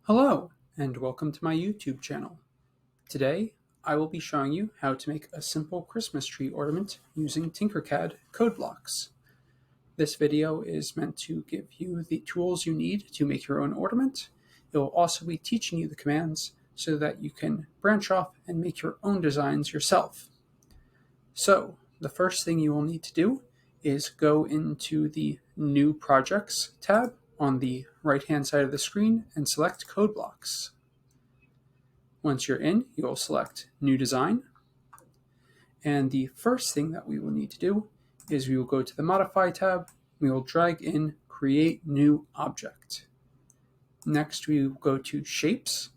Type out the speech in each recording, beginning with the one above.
Hello, and welcome to my YouTube channel. Today, I will be showing you how to make a simple Christmas tree ornament using Tinkercad code blocks. This video is meant to give you the tools you need to make your own ornament. It will also be teaching you the commands so that you can branch off and make your own designs yourself. So, the first thing you will need to do is go into the New Projects tab on the right-hand side of the screen and select Code Blocks. Once you're in, you'll select New Design. And the first thing that we will need to do is we will go to the Modify tab. We will drag in Create New Object. Next, we will go to Shapes,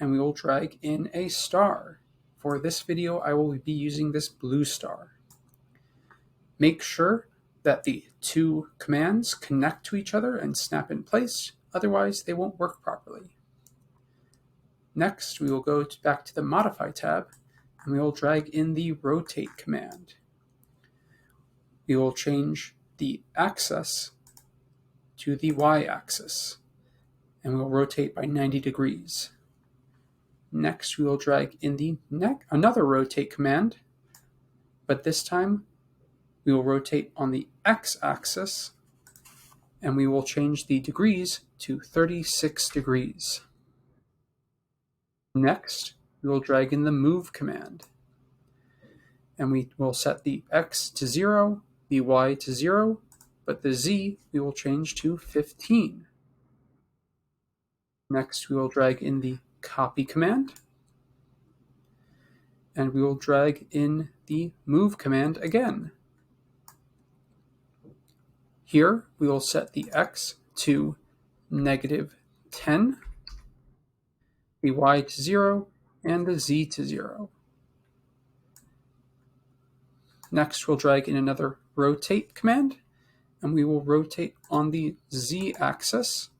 and we will drag in a star. For this video, I will be using this blue star. Make sure that the two commands connect to each other and snap in place, otherwise they won't work properly. Next, we will go back to the Modify tab, and we will drag in the Rotate command. We will change the axis to the y-axis, and we will rotate by 90 degrees. Next, we will drag in another Rotate command, but this time we will rotate on the x-axis, and we will change the degrees to 36 degrees. Next, we will drag in the Move command, and we will set the x to 0, the y to 0, but the z we will change to 15. Next, we will drag in the Copy command, and we will drag in the Move command again. Here, we will set the x to -10, the y to 0, and the z to 0. Next, we'll drag in another Rotate command, and we will rotate on the z-axis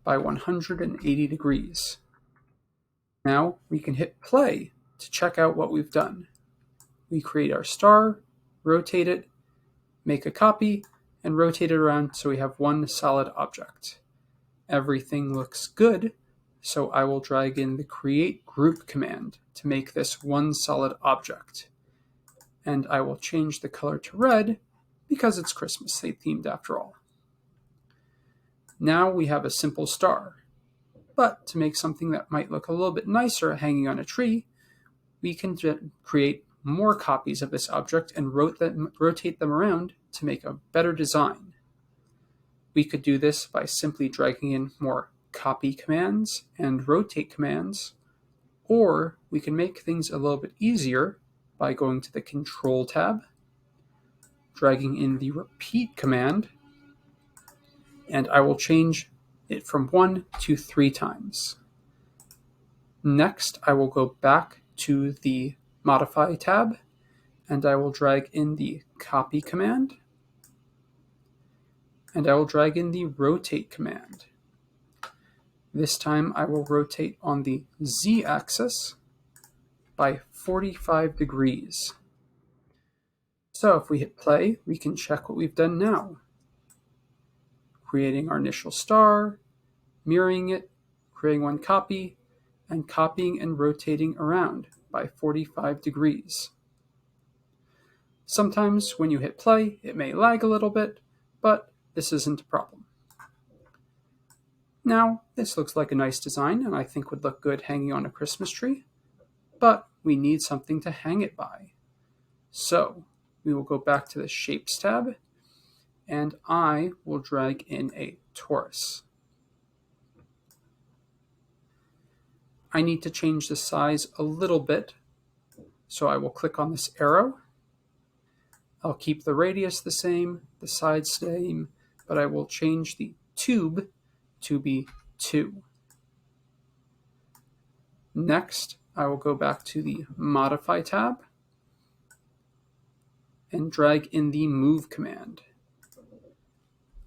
by 180 degrees. Now, we can hit play to check out what we've done. We create our star, rotate it, make a copy, and rotate it around so we have one solid object. Everything looks good, so I will drag in the Create Group command to make this one solid object. And I will change the color to red because it's Christmas themed after all. Now we have a simple star, but to make something that might look a little bit nicer hanging on a tree, we can create more copies of this object and rotate them around to make a better design. We could do this by simply dragging in more copy commands and rotate commands, or we can make things a little bit easier by going to the Control tab, dragging in the Repeat command, and I will change it from 1 to 3 times. Next, I will go back to the Modify tab, and I will drag in the Copy command, and I will drag in the Rotate command. This time I will rotate on the z-axis by 45 degrees. So if we hit play, we can check what we've done now. Creating our initial star, mirroring it, creating one copy, and copying and rotating around by 45 degrees. Sometimes when you hit play, it may lag a little bit, but this isn't a problem. Now, this looks like a nice design and I think would look good hanging on a Christmas tree, but we need something to hang it by. So we will go back to the Shapes tab, and I will drag in a torus. I need to change the size a little bit, so I will click on this arrow. I'll keep the radius the same, the size same, but I will change the tube to be 2. Next, I will go back to the Modify tab and drag in the Move command.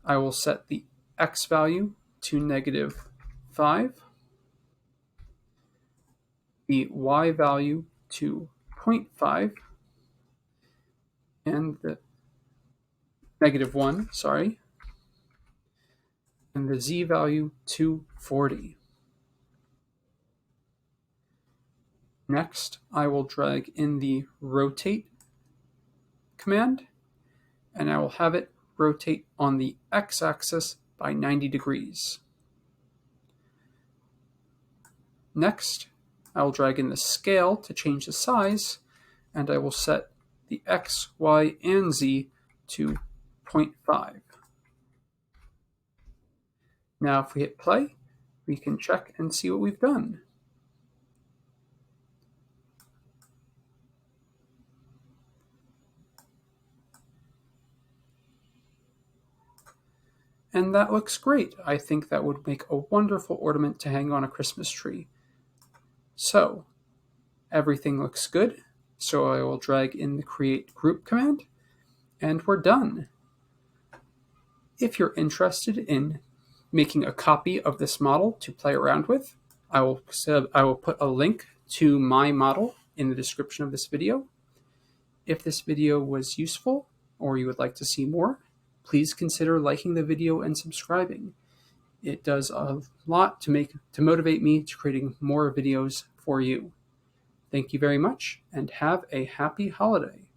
I will set the x value to -5, the y value to 0.5, and the -1, and the z value to 40. Next, I will drag in the rotate command, and I will have it rotate on the x-axis by 90 degrees. Next, I will drag in the scale to change the size, and I will set the x, y, and z to 0.5. Now if we hit play, we can check and see what we've done. And that looks great. I think that would make a wonderful ornament to hang on a Christmas tree. So, everything looks good. So I will drag in the create group command, and we're done. If you're interested in making a copy of this model to play around with, I will put a link to my model in the description of this video. If this video was useful, or you would like to see more, please consider liking the video and subscribing. It does a lot to motivate me to creating more videos for you. Thank you very much, and have a happy holiday.